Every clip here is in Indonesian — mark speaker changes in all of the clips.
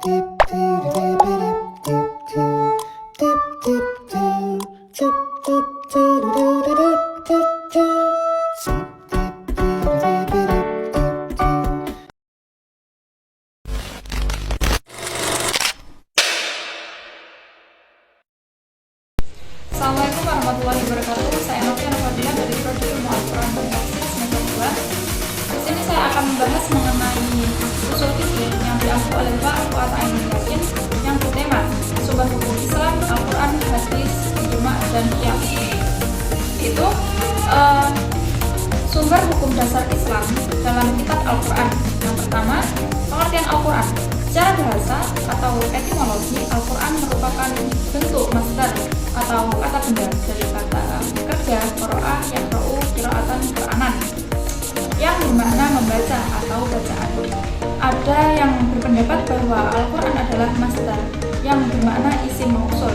Speaker 1: Assalamualaikum warahmatullahi wabarakatuh. Saya Novia Nurfadilah dari Prodi Ilmu Al-Quran dan Tafsir semester 2. Di sini saya akan membahas mengenai usul fikih yang diambil oleh Pak Fuad Ainul Yakin yang bertema sumber hukum Islam, Al-Quran, hadis, ijma, dan qiyas. Itu sumber hukum dasar Islam dalam kitab Al-Quran. Yang pertama, pengertian Al-Quran. Secara bahasa atau etimologi, Al-Quran merupakan bentuk masdar atau kata benda dari kata kerja, qira'a, yaqra'u, qira'atan, qira'anan, yang bermakna membaca atau bacaan. Ada yang berpendapat bahwa Al-Quran adalah masdar yang bermakna isim mausul,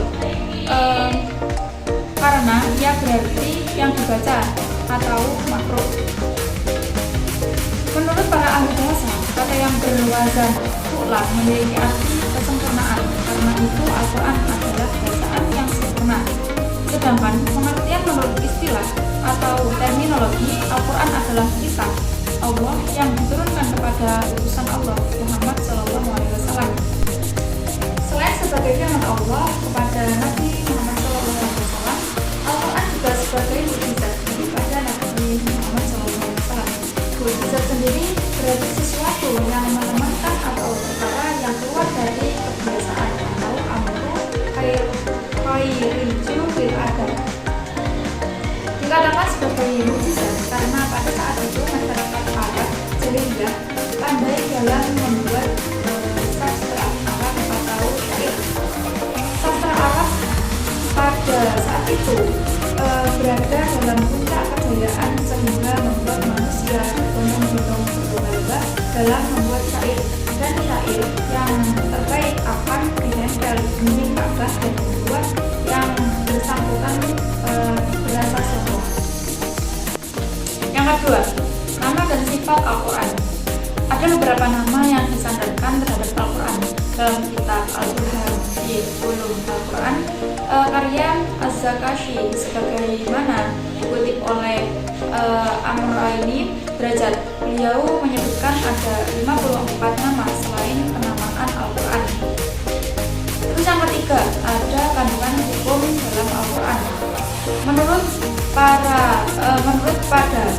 Speaker 1: karena ia berarti yang dibaca atau makruh. Menurut para ahli bahasa, kata yang berwazan fu'la memiliki arti kesempurnaan. Karena itu Al-Quran adalah bacaan yang sempurna. Sedangkan pengertian menurut istilah atau terminologi, Al-Quran adalah kitab Allah yang diturunkan kepada utusan Allah Muhammad SAW. Selain sebagai firman Allah kepada Nabi Muhammad SAW, Al-Quran juga sebagai mukjizat kepada Nabi Muhammad SAW. Mukjizat sendiri berarti sesuatu yang menemankan atau perkara yang keluar dari kebiasaan atau amru khairiju bil adab. Dikatakan sebagai mukjizat karena pada saat itu masyarakat Arab sehingga pandai dalam membuat sastra Arab atau syair. Sastra Arab pada saat itu berada dalam puncak kejayaan sehingga membuat manusia berbondong-bondong berlomba-lomba dalam membuat syair dan syair yang terkait akan dinempel dinding Ka'bah dan membuat yang bersangkutan berasa sombong. Yang kedua, nama dan sifat Al-Quran. Ada beberapa nama yang disandarkan terhadap Al-Quran dalam kitab Al-Burhan fi Ulum Al-Quran karya Az-Zakashi, sebagaimana dikutip oleh Amraini Derajat. Beliau menyebutkan ada 54 nama selain penamaan Al-Quran. Terus yang ketiga, ada kandungan hukum dalam Al-Quran. Menurut pada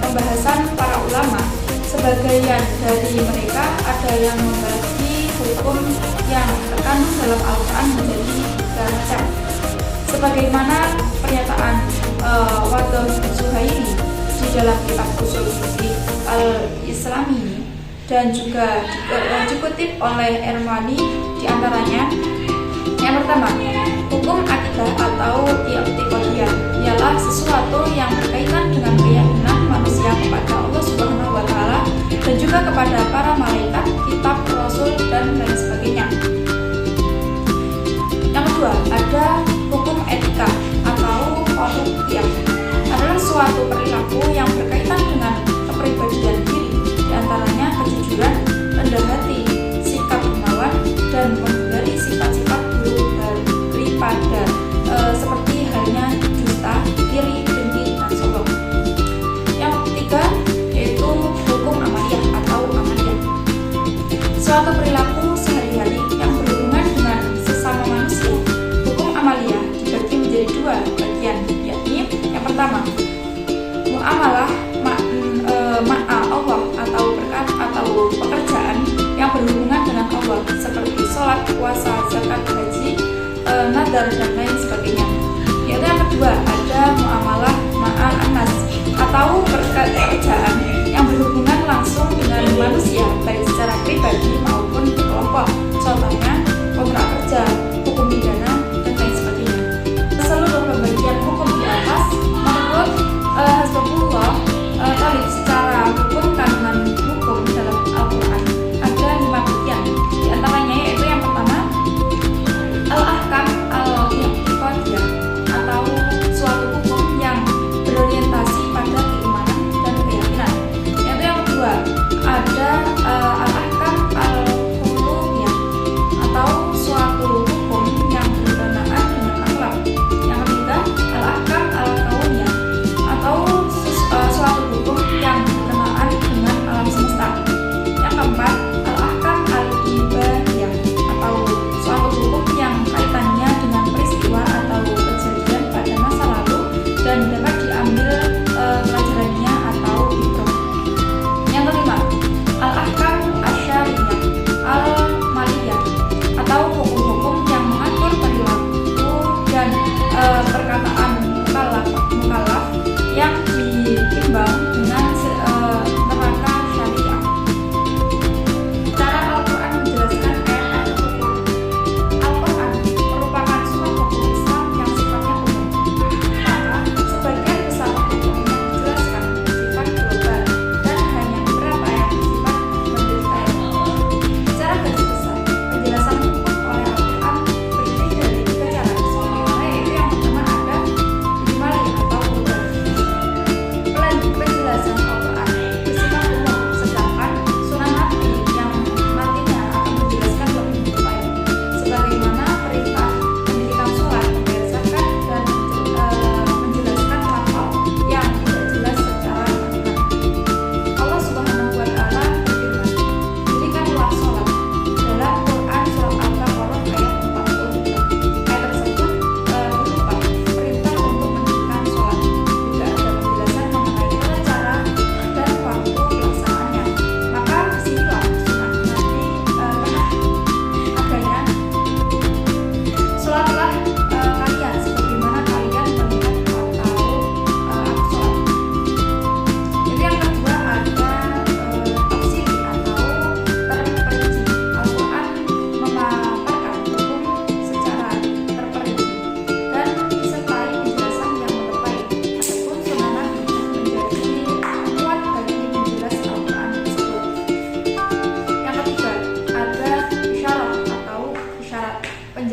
Speaker 1: pembahasan para ulama, sebagian dari mereka ada yang membagi hukum yang terkandung dalam Al-Quran menjadi 3 macam. Sebagaimana pernyataan Wadud Zuhairi di dalam kitab Usul Fiqh Al-Islami dan juga dikutip oleh Ermani, diantaranya yang pertama, hukum akidah atau i'tiqadiyah ialah sesuatu yang berkaitan dengan keyakinan manusia kepada Allah Subhanahu wa Ta'ala dan juga kepada para malaikat, kitab, rasul, dan lain sebagainya. Yang kedua, ada hukum etika atau khuluqiyah, adalah suatu perilaku yang berkaitan dengan kepribadian diri, diantaranya kejujuran, rendah hati, sikap dermawan, dan menghindari sifat-sifat buruk daripada seperti halnya dusta, iri, dengki, dan sombong. Yang ketiga yaitu hukum amaliyah atau amaliyah, suatu perilaku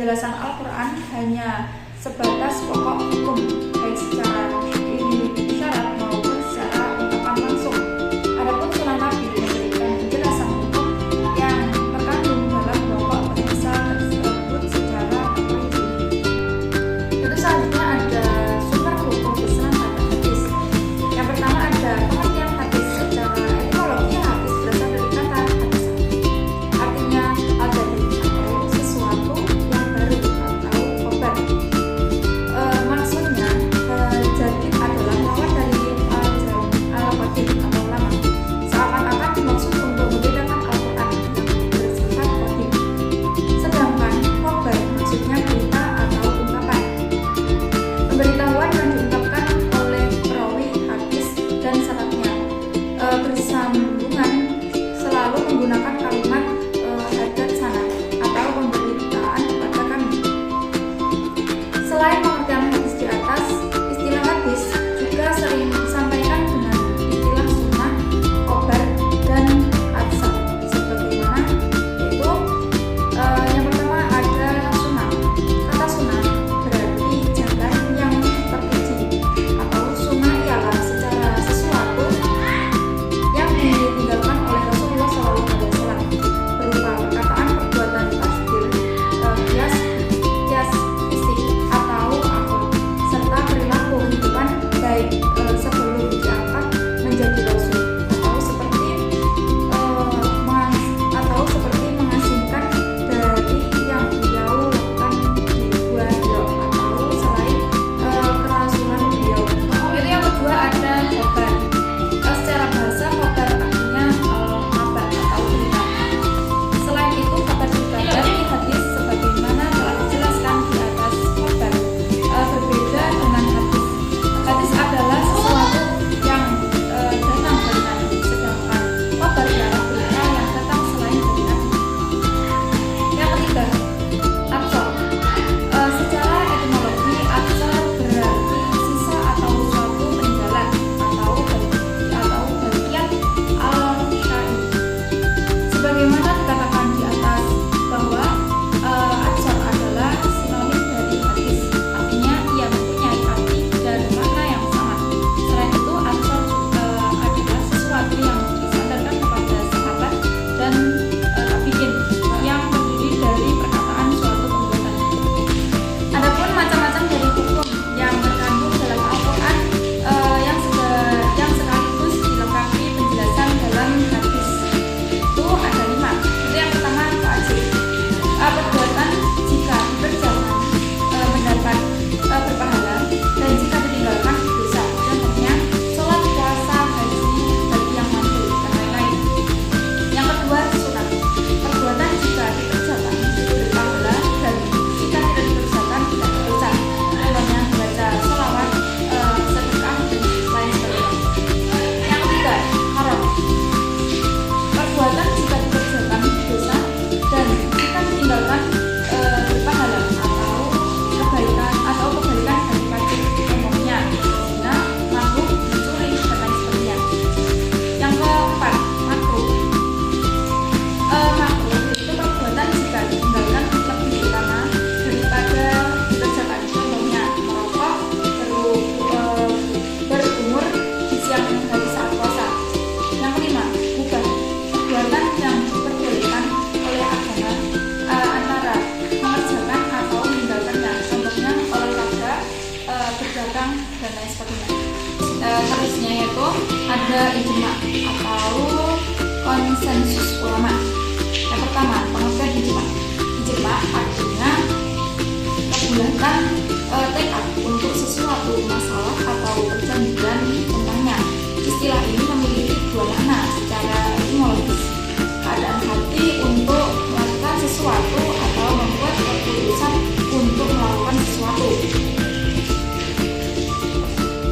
Speaker 1: penjelasan Al-Quran hanya sebatas pokok hukum, baik secara isyarat maupun secara ungkapan langsung. Adapun sunnah Nabi memberikan penjelasan hukum yang terkandung dalam pokok perihal tersebut secara rinci. Itu selanjutnya ada sumber hukum Islam pada hadis. Yang pertama ada pengertian hadis. Secara etimologi hadis berasal dari kata hadis, artinya al-jadid atau sesuatu yang baru atau khobar. Maksudnya jadid adalah lawan dari al-qadim atau lama. Seakan-akan dimaksud untuk membedakan Al-Quran yang bersifat qadim. Sedangkan khobar maksudnya berita atau ungkapan. Pemberitahuan yang diungkapkan oleh perawi hadis dan sanadnya bersambungan selalu menggunakan kalimat hadat sanad atau pemberitaan kepada kami. Selain pengertian hadis di atas, istilah hadis juga sering disampaikan dengan istilah sunnah, khobar, dan atsar. Sebagaimana yaitu yang pertama ada sunnah. Kata sunnah berarti jalan yang terpuji, atau sunnah ialah secara sesuatu yang ditinggalkan oleh Rasulullah SAW berupa perkataan, perbuatan, tasbih, kias fisik atau akhlak, serta perilaku kehidupan baik sebelum diangkat menjadi rasul, atau seperti mengasingkan dari yang beliau lakukan di gua Hira atau selain kerasulan beliau. Itu yang kedua ada khobar. Secara bahasa khobar artinya kabar atau berita. Selain itu kabar juga dari hadis sebagaimana telah dijelaskan di atas. Khobar berbeda dengan hadis. Hadis adalah sesuatu yang datang dari Nabi, sedangkan khobar adalah berita yang datang selain dari Nabi. Yang ketiga, atsar. Secara etimologi atsar berarti sisa atau suatu peninggalan atau bagian al-syai'. Sebagaimana dikatakan di atas bahwa atsar adalah sinonim dari hadis, artinya ia mempunyai arti dan makna yang sama. Selain itu, atsar adalah sesuatu yang disandarkan kepada sahabat dan tabi'in yang terdiri dari perkataan suatu perbuatan. Adapun macam-macam dari hukum yang terkandung dalam Al-Quran yang sekaligus dilengkapi penjelasan dalam hadis itu ada 5. Itu yang pertama wajib. Perbuatan jika dikerjakan mendapat berpahala, dan jika ditinggalkan dosa. Contohnya sholat, puasa, haji bagi yang mampu, dan lain-lain. Yang kedua sunat. Perbuatan jika dikerjakan berpahala, dan jika tidak dikerjakan tidak berdosa. Contohnya membaca sholawat, sedekah, dan lain sebagainya. Yang ketiga haram. Perbuatan jika dikerjakan dosa, dan jika ditinggalkan berpahala atau kebaikan dari wajib. Contohnya zina, mabuk, mencuri, dan lain sebagainya. Yang keempat makruh. Makruh itu perbuatan jika ditinggalkan lebih utama daripada dikerjakan. Contohnya merokok, berumur di siang hari saat puasa. Yang kelima mubah. Perbuatan yang diperbolehkan oleh agama antara mengerjakan atau meninggalkannya. Contohnya olahraga, berdagang, dan lain sebagainya. Terusnya yaitu ada ijma atau konsensus ulama. Yang pertama pengertian ijma. Ijma artinya kebulatan tekad untuk sesuatu masalah atau perjanjian tentangnya. Istilah ini memiliki 2 makna secara etimologis. Keadaan hati untuk melakukan sesuatu atau membuat keputusan untuk melakukan sesuatu.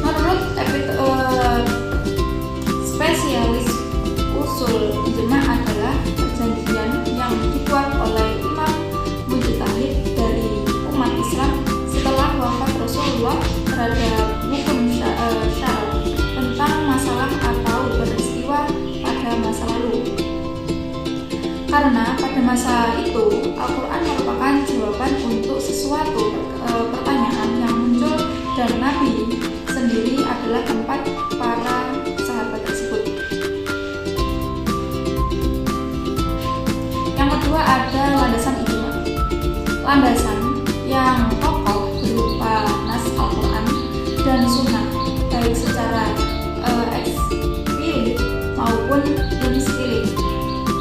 Speaker 1: Menurut spesialis usul, ijma adalah perjanjian yang dibuat oleh imam mujtahid dari umat Islam setelah wafat Rasulullah terhadap hukum syara tentang masalah atau peristiwa pada masa lalu. Karena pada masa itu Al-Quran merupakan jawaban untuk sesuatu pertanyaan yang muncul, dan Nabi sendiri adalah tempat para sahabat tersebut. Yang kedua ada landasan ijma. Landasan yang kokoh berupa nas Al-Quran dan Sunnah, baik secara eksplisit maupun implisit.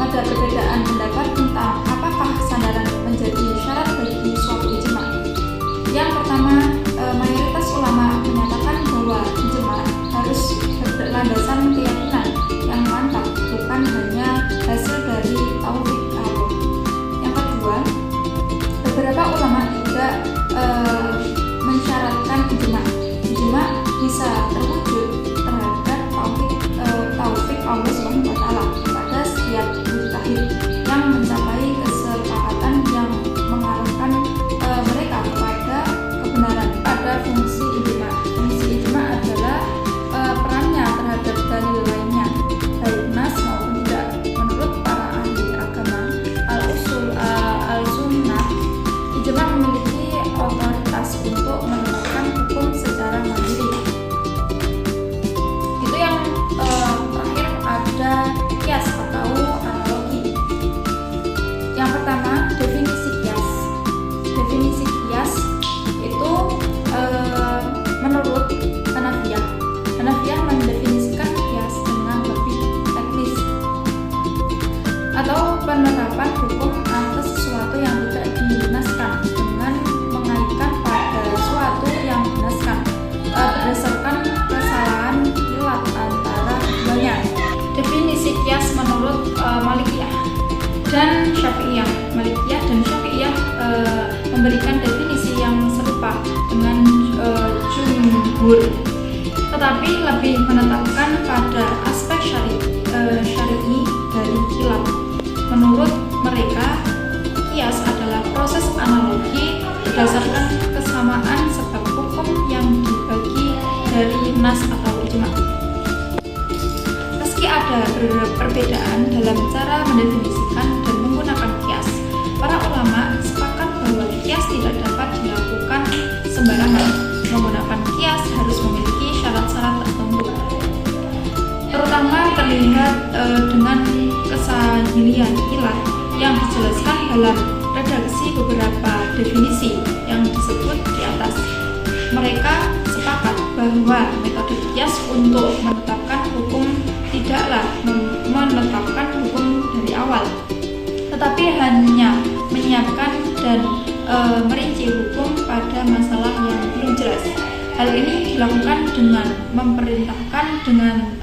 Speaker 1: Pada perbedaan pendapat tentang apakah sandaran menjadi syarat bagi suatu ijma. Yang pertama, mayoritas ulama menyatakan bahwa ijma harus berlandasan keyakinan yang mantap, bukan hanya hasil dari taufik Allah. Yang kedua, beberapa ulama tidak mensyaratkan ijma. Ijma bisa terwujud terhadap taufik Allah Subhanahu wa taala pada setiap mujtahid yang mencapai kesepakatan yang mengarahkan mereka kepada kebenaran. Pada fungsi ijma. Fungsi ijma adalah perannya terhadap dalil lainnya, baik nas maupun tidak. Menurut para ahli agama al-usul al-sunnah, ijma memiliki otoritas untuk menetapkan hukum secara mandiri. Itu yang terakhir ada kias atau analogi. Yang pertama, definisi kias. Definisi kias itu menurut Hanafiyah. Hanafiyah mendefinisikan kias dengan lebih teknis, atau penerapan hukum atas sesuatu yang tidak dinaskan dengan mengaitkan pada sesuatu yang dinaskan berdasarkan kesalahan ilat antara keduanya. Definisi kias menurut Malikiyah dan Syafi'iyah. Malikiyah dan Syafi'iyah memberikan definisi yang serupa dengan jumhur, tetapi lebih menetapkan pada aspek syar'i dari khilaf. Menurut mereka, kias adalah proses analogi berdasarkan kesamaan sebab hukum yang dibagi dari nas atau ijma. Meski ada perbedaan dalam cara mendefinisikan dan menggunakan kias, para ulama sepakat bahwa kias tidak dapat dilakukan sembarangan. Menggunakan kias harus memiliki syarat-syarat tertentu, terutama terlihat dengan kesahilian ilah yang dijelaskan dalam redaksi beberapa definisi yang disebut di atas. Mereka sepakat bahwa metode kias untuk menetapkan hukum tidaklah menetapkan hukum dari awal, tetapi hanya menyiapkan dan merinci hukum pada masalah yang belum jelas. Hal ini dilakukan dengan memerintahkan dengan